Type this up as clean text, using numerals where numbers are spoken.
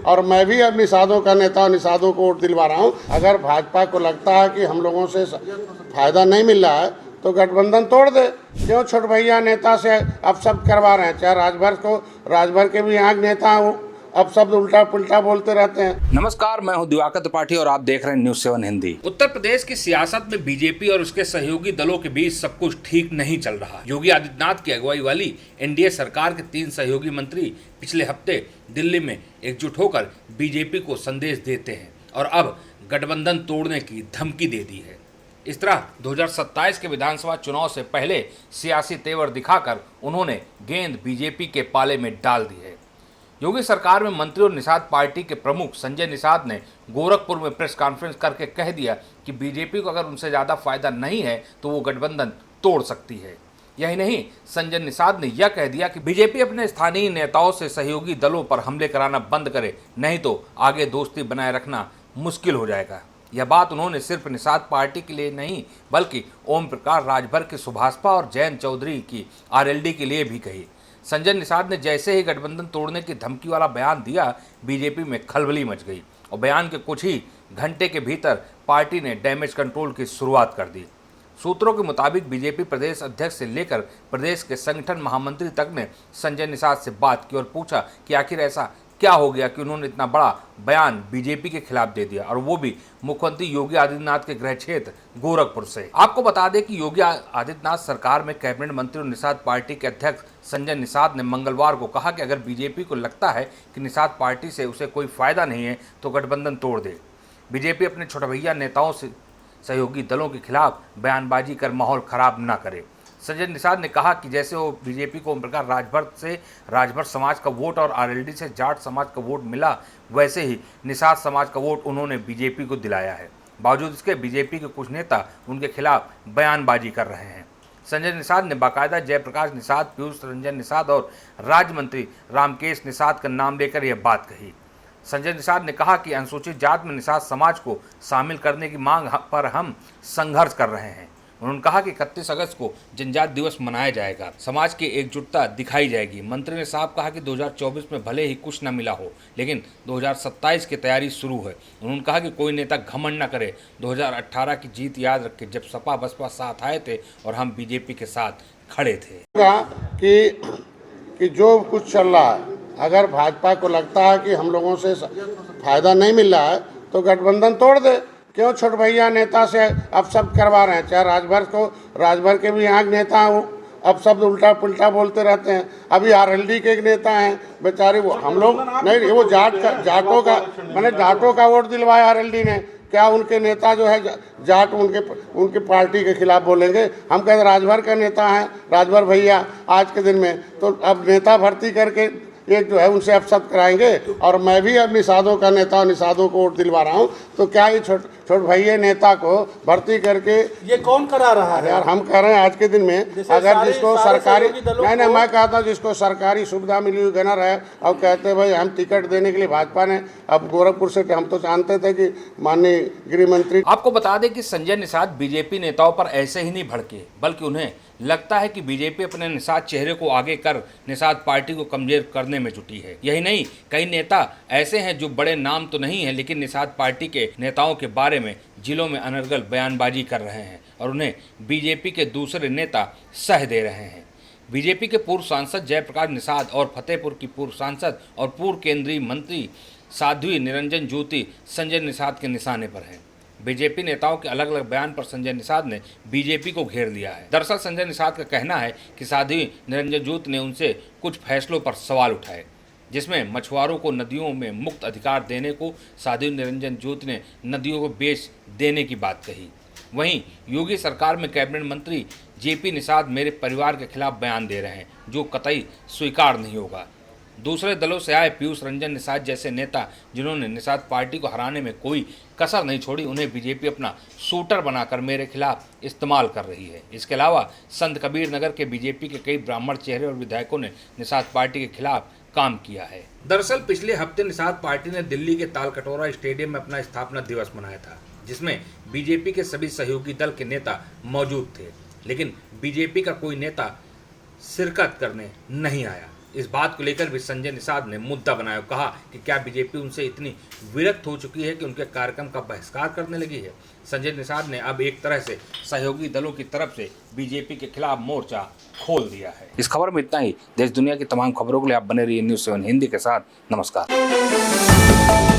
और मैं भी अब निषादों का नेता और निषादों को वोट दिलवा रहा हूँ। अगर भाजपा को लगता है कि हम लोगों से फायदा नहीं मिल रहा है तो गठबंधन तोड़ दे। क्यों छोट भैया नेता से अब सब करवा रहे हैं? चाहे राजभर के भी यहाँ नेता अब शब्द उल्टा पुल्टा बोलते रहते हैं। नमस्कार, मैं हूं दिवाकर त्रिपाठी और आप देख रहे हैं न्यूज़ 7 हिंदी। उत्तर प्रदेश की सियासत में बीजेपी और उसके सहयोगी दलों के बीच सब कुछ ठीक नहीं चल रहा। योगी आदित्यनाथ की अगुवाई वाली एनडीए सरकार के 3 सहयोगी मंत्री पिछले हफ्ते दिल्ली में एकजुट होकर बीजेपी को संदेश देते हैं और अब गठबंधन तोड़ने की धमकी दे दी है। इस तरह 2027 के विधानसभा चुनाव से पहले सियासी तेवर दिखाकर उन्होंने गेंद बीजेपी के पाले में डाल दी है। योगी सरकार में मंत्री और निषाद पार्टी के प्रमुख संजय निषाद ने गोरखपुर में प्रेस कॉन्फ्रेंस करके कह दिया कि बीजेपी को अगर उनसे ज़्यादा फायदा नहीं है तो वो गठबंधन तोड़ सकती है। यही नहीं, संजय निषाद ने यह कह दिया कि बीजेपी अपने स्थानीय नेताओं से सहयोगी दलों पर हमले कराना बंद करे, नहीं तो आगे दोस्ती बनाए रखना मुश्किल हो जाएगा। यह बात उन्होंने सिर्फ निषाद पार्टी के लिए नहीं बल्कि ओम प्रकाश राजभर की सुभाषपा और जयंत चौधरी की आरएलडी के लिए भी कही। संजय निषाद ने जैसे ही गठबंधन तोड़ने की धमकी वाला बयान दिया, बीजेपी में खलबली मच गई और बयान के कुछ ही घंटे के भीतर पार्टी ने डैमेज कंट्रोल की शुरुआत कर दी। सूत्रों के मुताबिक बीजेपी प्रदेश अध्यक्ष से लेकर प्रदेश के संगठन महामंत्री तक ने संजय निषाद से बात की और पूछा कि आखिर ऐसा क्या हो गया कि उन्होंने इतना बड़ा बयान बीजेपी के खिलाफ दे दिया, और वो भी मुख्यमंत्री योगी आदित्यनाथ के गृह क्षेत्र गोरखपुर से। आपको बता दें कि योगी आदित्यनाथ सरकार में कैबिनेट मंत्री और निषाद पार्टी के अध्यक्ष संजय निषाद ने मंगलवार को कहा कि अगर बीजेपी को लगता है कि निषाद पार्टी से उसे कोई फायदा नहीं है तो गठबंधन तोड़ दे। बीजेपी अपने छोटे भैया नेताओं से सहयोगी दलों के खिलाफ बयानबाजी कर माहौल खराब न करे। संजय निषाद ने कहा कि जैसे वो बीजेपी को ओम प्रकाश राजभर से राजभर समाज का वोट और आरएलडी से जाट समाज का वोट मिला, वैसे ही निषाद समाज का वोट उन्होंने बीजेपी को दिलाया है। बावजूद इसके बीजेपी के कुछ नेता उनके खिलाफ बयानबाजी कर रहे हैं। संजय निषाद ने बाकायदा जयप्रकाश निषाद, पीयूष रंजन निषाद और राज्य मंत्री रामकेश निषाद का नाम लेकर यह बात कही। संजय निषाद ने कहा कि अनुसूचित जात में निषाद समाज को शामिल करने की मांग पर हम संघर्ष कर रहे हैं। उन्होंने कहा कि 31 अगस्त को जनजाति दिवस मनाया जाएगा, समाज की एकजुटता दिखाई जाएगी। मंत्री ने साफ कहा कि 2024 में भले ही कुछ न मिला हो, लेकिन 2027 की तैयारी शुरू है। उन्होंने कहा कि कोई नेता घमंड न करे। 2018 की जीत याद रखे, जब सपा बसपा साथ आए थे और हम बीजेपी के साथ खड़े थे। कि जो कुछ चल रहा है, अगर भाजपा को लगता है कि हम लोगों से फायदा नहीं मिल रहा है तो गठबंधन तोड़ दे। क्यों छोट भैया नेता से अब सब करवा रहे हैं? चाहे राजभर के भी यहाँ नेता अब शब्द उल्टा पुल्टा बोलते रहते हैं। अभी आरएलडी के एक नेता हैं बेचारे, वो हम लोग नहीं, वो जाटों का वोट दिलवाया आरएलडी ने। क्या उनके नेता जो है जाट उनके पार्टी के खिलाफ बोलेंगे? हम कहते राजभर का नेता है, राजभर भैया आज के दिन में, तो अब नेता भर्ती करके एक जो है उनसे अपशब्द कराएंगे। और मैं भी अब निषादों का नेता और निषादों को वोट दिलवा रहा हूँ, तो क्या ये छोट भैया नेता को भर्ती करके ये कौन करा रहा है? यार हम कह रहे हैं आज के दिन में अगर जिसको सरकारी नहीं, मैं कहता हूँ जिसको सरकारी सुविधा मिली हुई गनर है और कहते भाई हम टिकट देने के लिए भाजपा ने अब गोरखपुर से, हम तो जानते थे कि माननीय गृह मंत्री। आपको बता दें कि संजय निषाद बीजेपी नेताओं पर ऐसे ही नहीं भड़के, बल्कि उन्हें लगता है कि बीजेपी अपने निषाद चेहरे को आगे कर निषाद पार्टी को कमजोर करने में जुटी है। यही नहीं, कई नेता ऐसे हैं जो बड़े नाम तो नहीं है लेकिन निषाद पार्टी के नेताओं के बारे में जिलों में अनर्गल बयानबाजी कर रहे हैं और उन्हें बीजेपी के दूसरे नेता सह दे रहे हैं। बीजेपी के पूर्व सांसद जयप्रकाश निषाद और फतेहपुर की पूर्व सांसद और पूर्व केंद्रीय मंत्री साध्वी निरंजन ज्योति संजय निषाद के निशाने पर हैं। बीजेपी नेताओं के अलग अलग बयान पर संजय निषाद ने बीजेपी को घेर लिया है। दरअसल संजय निषाद का कहना है कि साध्वी निरंजन ज्योति ने उनसे कुछ फैसलों पर सवाल उठाए, जिसमें मछुआरों को नदियों में मुक्त अधिकार देने को साध्वी निरंजन ज्योति ने नदियों को बेच देने की बात कही। वहीं योगी सरकार में कैबिनेट मंत्री जेपी निषाद मेरे परिवार के खिलाफ बयान दे रहे हैं, जो कतई स्वीकार नहीं होगा। दूसरे दलों से आए पीयूष रंजन निषाद जैसे नेता जिन्होंने निषाद पार्टी को हराने में कोई कसर नहीं छोड़ी, उन्हें बीजेपी अपना शूटर बनाकर मेरे खिलाफ इस्तेमाल कर रही है। इसके अलावा संत कबीर नगर के बीजेपी के कई ब्राह्मण चेहरे और विधायकों ने निषाद पार्टी के खिलाफ काम किया है। दरअसल पिछले हफ्ते निषाद पार्टी ने दिल्ली के तालकटोरा स्टेडियम में अपना स्थापना दिवस मनाया था, जिसमें बीजेपी के सभी सहयोगी दल के नेता मौजूद थे, लेकिन बीजेपी का कोई नेता शिरकत करने नहीं आया। इस बात को लेकर भी संजय निषाद ने मुद्दा बनाया, कहा कि क्या बीजेपी उनसे इतनी विरक्त हो चुकी है कि उनके कार्यक्रम का बहिष्कार करने लगी है। संजय निषाद ने अब एक तरह से सहयोगी दलों की तरफ से बीजेपी के खिलाफ मोर्चा खोल दिया है। इस खबर में इतना ही। देश दुनिया की तमाम खबरों के लिए आप बने रहिए न्यूज़ 7 हिंदी के साथ। नमस्कार।